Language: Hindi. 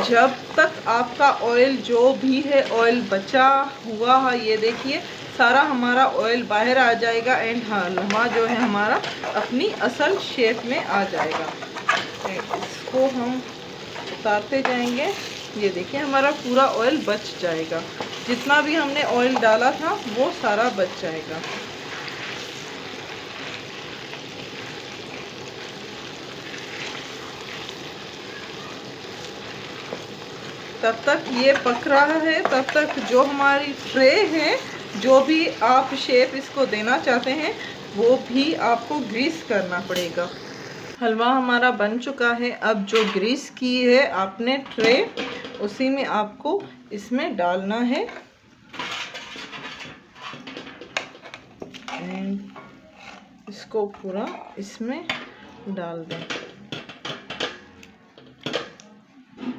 जब तक आपका ऑयल जो भी है ऑयल बचा हुआ है, ये देखिए सारा हमारा ऑयल बाहर आ जाएगा एंड हलवा जो है हमारा अपनी असल शेप में आ जाएगा। इसको हम उतारते जाएंगे। ये देखिए हमारा पूरा ऑयल बच जाएगा, जितना भी हमने ऑयल डाला था वो सारा बच जाएगा। तब तक ये पक रहा है, तब तक जो हमारी ट्रे है, जो भी आप शेप इसको देना चाहते हैं वो भी आपको ग्रीस करना पड़ेगा। हलवा हमारा बन चुका है। अब जो ग्रीस की है आपने ट्रे, उसी में आपको इसमें डालना है एंड इसको पूरा इसमें डाल दें।